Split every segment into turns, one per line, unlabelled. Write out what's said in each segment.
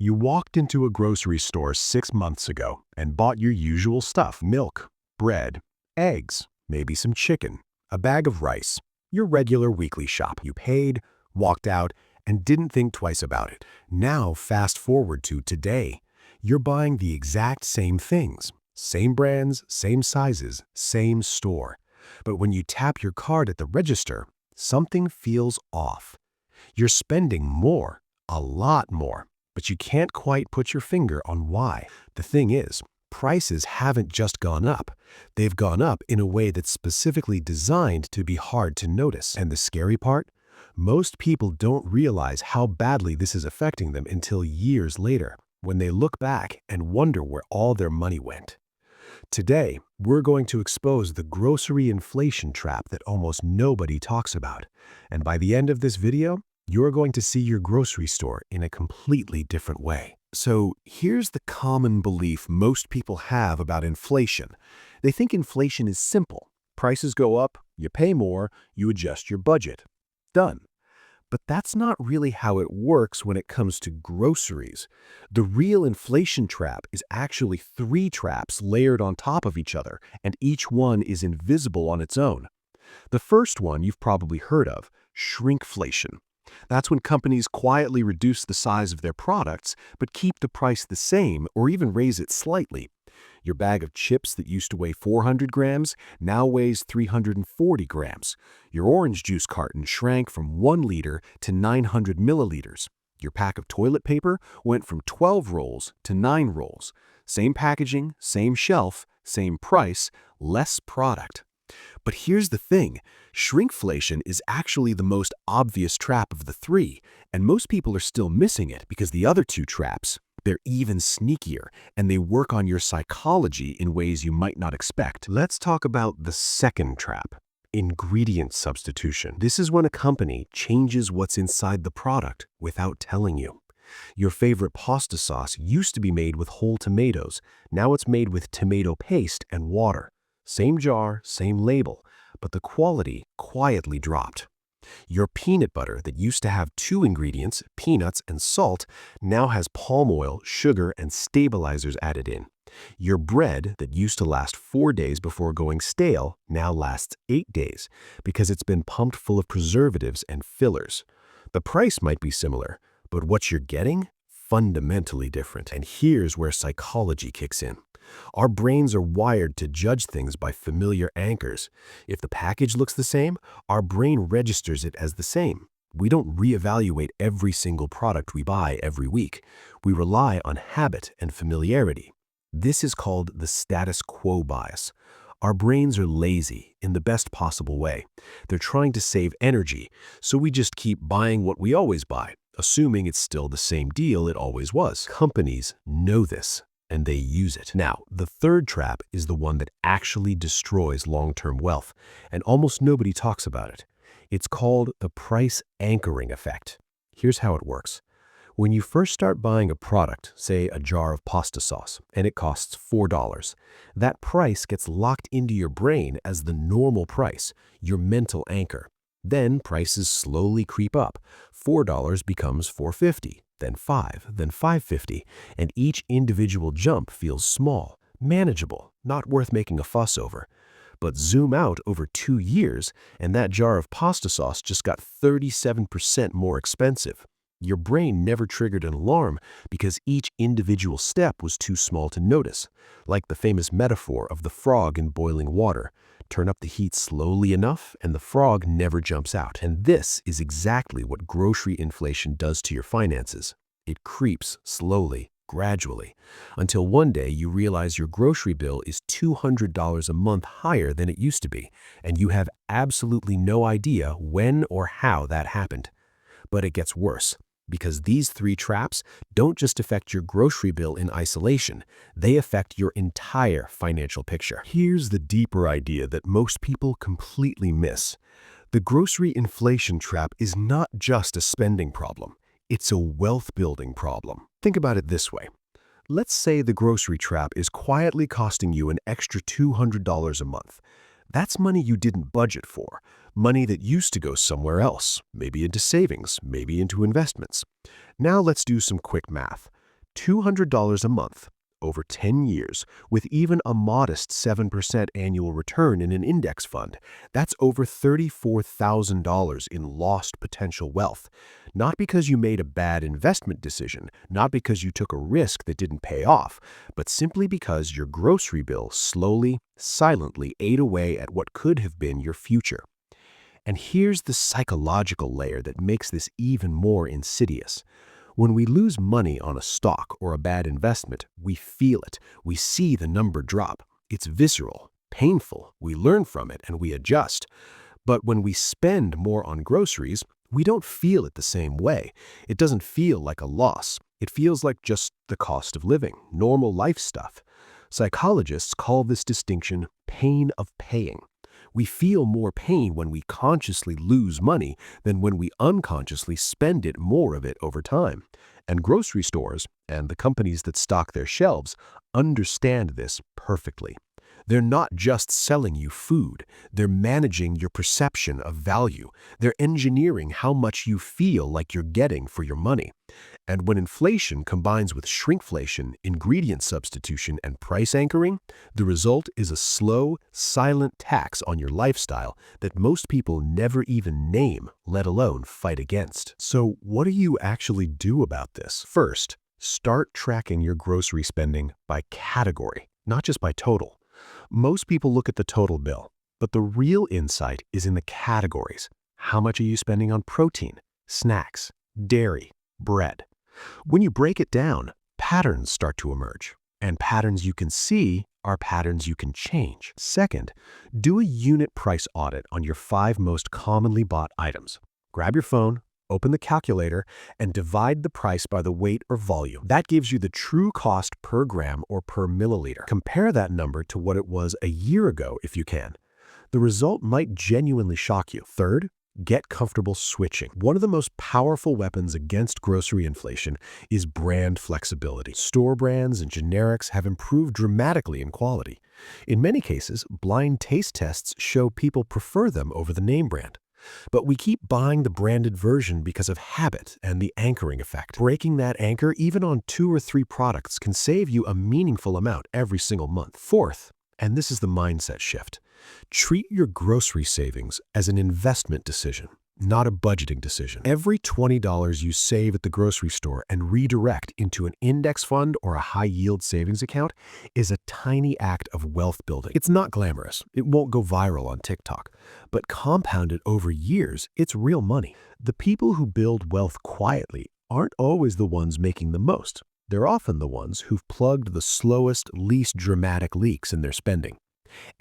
You walked into a grocery store 6 months ago and bought your usual stuff: milk, bread, eggs, maybe some chicken, a bag of rice, your regular weekly shop. You paid, walked out, and didn't think twice about it. Now, fast forward to today. You're buying the exact same things, same brands, same sizes, same store. But when you tap your card at the register, something feels off. You're spending more, a lot more, but you can't quite put your finger on why. The thing is, prices haven't just gone up. They've gone up in a way that's specifically designed to be hard to notice. And the scary part? Most people don't realize how badly this is affecting them until years later, when they look back and wonder where all their money went. Today, we're going to expose the grocery inflation trap that almost nobody talks about. And by the end of this video, you're going to see your grocery store in a completely different way. So here's the common belief most people have about inflation. They think inflation is simple. Prices go up, you pay more, you adjust your budget. Done. But that's not really how it works when it comes to groceries. The real inflation trap is actually 3 traps layered on top of each other, and each one is invisible on its own. The first one you've probably heard of: shrinkflation. That's when companies quietly reduce the size of their products, but keep the price the same or even raise it slightly. Your bag of chips that used to weigh 400 grams now weighs 340 grams. Your orange juice carton shrank from 1 liter to 900 milliliters. Your pack of toilet paper went from 12 rolls to 9 rolls. Same packaging, same shelf, same price, less product. But here's the thing: shrinkflation is actually the most obvious trap of the 3, and most people are still missing it because the other 2 traps, they're even sneakier, and they work on your psychology in ways you might not expect. Let's talk about the second trap: ingredient substitution. This is when a company changes what's inside the product without telling you. Your favorite pasta sauce used to be made with whole tomatoes. Now it's made with tomato paste and water. Same jar, same label, but the quality quietly dropped. Your peanut butter that used to have 2 ingredients, peanuts and salt, now has palm oil, sugar, and stabilizers added in. Your bread that used to last 4 days before going stale now lasts 8 days because it's been pumped full of preservatives and fillers. The price might be similar, but what you're getting? Fundamentally different. And here's where psychology kicks in. Our brains are wired to judge things by familiar anchors. If the package looks the same, our brain registers it as the same. We don't reevaluate every single product we buy every week. We rely on habit and familiarity. This is called the status quo bias. Our brains are lazy in the best possible way. They're trying to save energy, so we just keep buying what we always buy, assuming it's still the same deal it always was. Companies know this, and they use it. Now, the third trap is the one that actually destroys long-term wealth, and almost nobody talks about it. It's called the price anchoring effect. Here's how it works. When you first start buying a product, say a jar of pasta sauce, and it costs $4, that price gets locked into your brain as the normal price, your mental anchor. Then prices slowly creep up. $4 becomes $4.50. Then $5, then $5.50, and each individual jump feels small, manageable, not worth making a fuss over. But zoom out over 2 years, and that jar of pasta sauce just got 37% more expensive. Your brain never triggered an alarm because each individual step was too small to notice, like the famous metaphor of the frog in boiling water. Turn up the heat slowly enough, and the frog never jumps out. And this is exactly what grocery inflation does to your finances. It creeps slowly, gradually, until one day you realize your grocery bill is $200 a month higher than it used to be, and you have absolutely no idea when or how that happened. But it gets worse, because these 3 traps don't just affect your grocery bill in isolation, they affect your entire financial picture. Here's the deeper idea that most people completely miss. The grocery inflation trap is not just a spending problem, it's a wealth-building problem. Think about it this way. Let's say the grocery trap is quietly costing you an extra $200 a month. That's money you didn't budget for, money that used to go somewhere else, maybe into savings, maybe into investments. Now let's do some quick math. $200 a month over 10 years with even a modest 7% annual return in an index fund. That's over $34,000 in lost potential wealth. Not because you made a bad investment decision, not because you took a risk that didn't pay off, but simply because your grocery bill slowly, silently ate away at what could have been your future. And here's the psychological layer that makes this even more insidious. When we lose money on a stock or a bad investment, we feel it. We see the number drop. It's visceral, painful. We learn from it and we adjust. But when we spend more on groceries, we don't feel it the same way. It doesn't feel like a loss. It feels like just the cost of living, normal life stuff. Psychologists call this distinction pain of paying. We feel more pain when we consciously lose money than when we unconsciously spend more of it over time. And grocery stores, and the companies that stock their shelves, understand this perfectly. They're not just selling you food, they're managing your perception of value. They're engineering how much you feel like you're getting for your money. And when inflation combines with shrinkflation, ingredient substitution, and price anchoring, the result is a slow, silent tax on your lifestyle that most people never even name, let alone fight against. So what do you actually do about this? First, start tracking your grocery spending by category, not just by total. Most people look at the total bill, but the real insight is in the categories. How much are you spending on protein, snacks, dairy, bread? When you break it down, patterns start to emerge, and patterns you can see are patterns you can change. Second, do a unit price audit on your 5 most commonly bought items. Grab your phone, open the calculator, and divide the price by the weight or volume. That gives you the true cost per gram or per milliliter. Compare that number to what it was a year ago if you can. The result might genuinely shock you. Third, get comfortable switching. One of the most powerful weapons against grocery inflation is brand flexibility. Store brands and generics have improved dramatically in quality. In many cases, blind taste tests show people prefer them over the name brand. But we keep buying the branded version because of habit and the anchoring effect. Breaking that anchor even on 2 or 3 products can save you a meaningful amount every single month. Fourth, and this is the mindset shift, treat your grocery savings as an investment decision, not a budgeting decision. Every $20 you save at the grocery store and redirect into an index fund or a high-yield savings account is a tiny act of wealth building. It's not glamorous. It won't go viral on TikTok. But compounded over years, it's real money. The people who build wealth quietly aren't always the ones making the most. They're often the ones who've plugged the slowest, least dramatic leaks in their spending.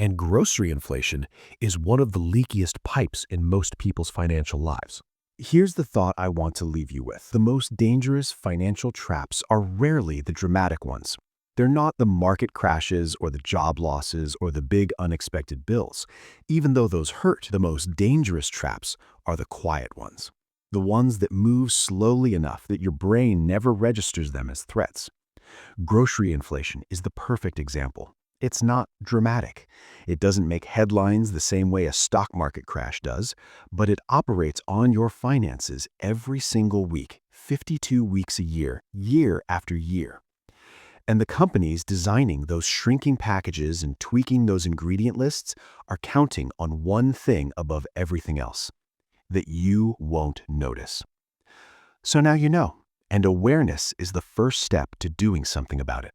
And grocery inflation is one of the leakiest pipes in most people's financial lives. Here's the thought I want to leave you with. The most dangerous financial traps are rarely the dramatic ones. They're not the market crashes or the job losses or the big unexpected bills. Even though those hurt, the most dangerous traps are the quiet ones. The ones that move slowly enough that your brain never registers them as threats. Grocery inflation is the perfect example. It's not dramatic. It doesn't make headlines the same way a stock market crash does, but it operates on your finances every single week, 52 weeks a year, year after year. And the companies designing those shrinking packages and tweaking those ingredient lists are counting on one thing above everything else: that you won't notice. So now you know, and awareness is the first step to doing something about it.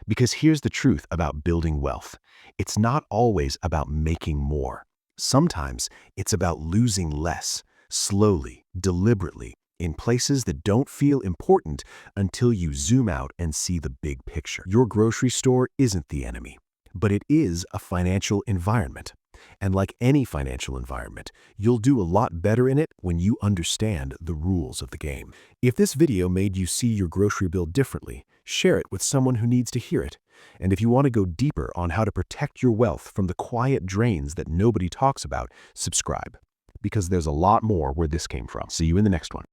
Because here's the truth about building wealth. It's not always about making more. Sometimes it's about losing less, slowly, deliberately, in places that don't feel important until you zoom out and see the big picture. Your grocery store isn't the enemy, but it is a financial environment. And like any financial environment, you'll do a lot better in it when you understand the rules of the game. If this video made you see your grocery bill differently, share it with someone who needs to hear it. And if you want to go deeper on how to protect your wealth from the quiet drains that nobody talks about, subscribe. Because there's a lot more where this came from. See you in the next one.